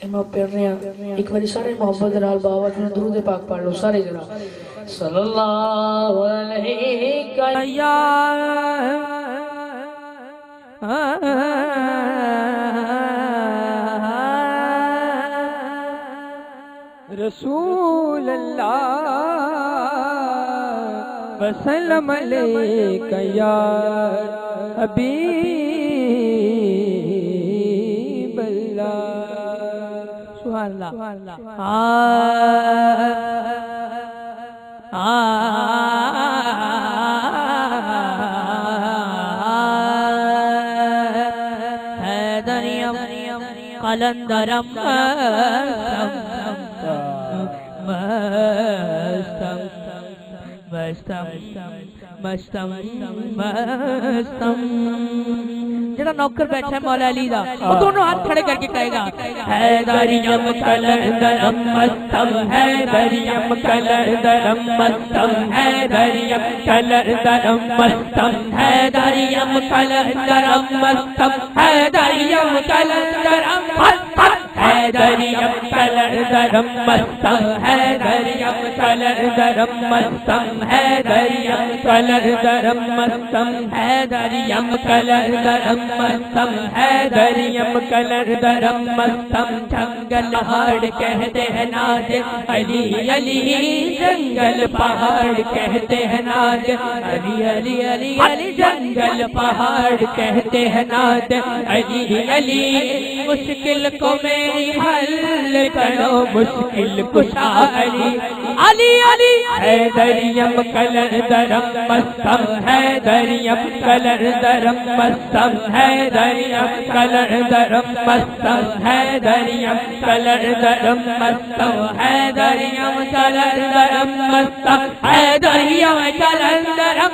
इमाम पढ़ रहे हैं एक बार सारे मोहब्बत नाल बाबा जी दुरूद पाक पढ़ लो सारे जरा सल्लल्लाहु अलैहि या रसूल अल्लाह वसल्लम अलैका या हबीब अल्लाह सुभान हैदरियम कलंदरम मस्तम मस्तम मस्तम मस्तम जरा नौकर बैठा है मौला अली दा वो दोनों हाथ खड़े करके कहेगा हैदरियम कलंदरम मस्तम हैदरियम कलंदरम मस्तम हैदरियम कलंदरम मस्तम हैदरियम कलंदरम मस्तम हैदरियम कलंदरम मस्तम हैदरियम कलंदरम मस्तम हैदरियम कलंदरम मस्तम हैदरियम कलंदरम मस्तम हैदरियम कलंदरम मस्तम हैदरियम कलंदरम मस्तम जंगल पहाड़ कहते हैं नाज अली अली जंगल पहाड़ कहते हैं नाज अली अली अली अली जंगल पहाड़ कहते हैं नाज अली अली मुश्किल को मेरी हल करो मुश्किल कुशा अली अली अली हैदरियम कलंदरम मस्तम हैदरियम कलंदरम मस्तम हैदरियम कलंदरम मस्तम हैदरियम कलंदरम मस्तम हैदरियम कलंदरम मस्तम हैदरियम कलंदरम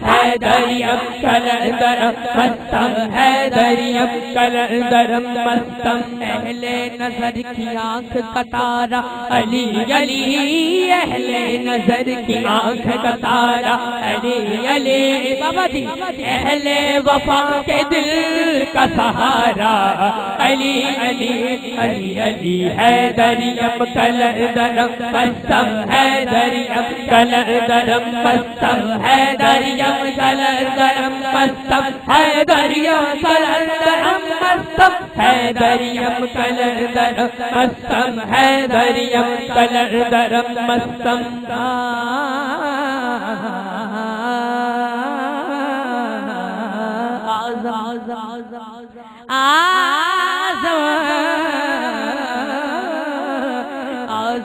हैदरियम कलंदरम मस्तम हैदरियम कलंदरम मस्तम अहले नजर की आंख का तारा अली अली अहले नजर की आंख का तारा अली अली बाबा जी अहले वफा के दिल का सहारा अली अली अली अली हैदरियम कलंदरम मस्तम हैदरियम कलंदरम मस्तम हैदरियम कलंदरम मस्तम हैदरियम कलंदरम मस्तम हैदरियम कलंदरम मस्तम हैदरियम कलंदरम मस्तम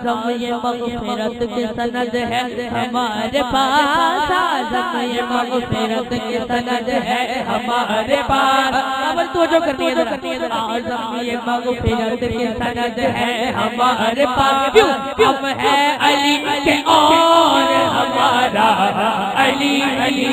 आज़म ये मग़फ़िरत की सनद है हमारे पास आज़म ये मग़फ़िरत की सनद है हमारे पास अब तो जो करनी है आज़म ये मग़फ़िरत की सनद है हमारे पास हम है अली के और हमारा अली अली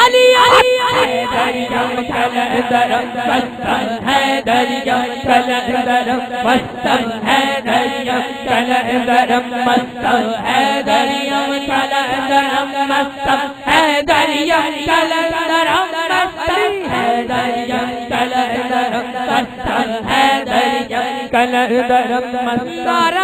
अली अली हैदरियम कलंदरम मस्तम हैदरियम कलंदरम मस्तम हैदरियम कलंदरम मस्तम हैदरियम कलंदरम मस्तम हैदरियम कलंदरम मस्तम हैदरियम कलंदरम मस्तम हैदरियम कलंदरम मस्तम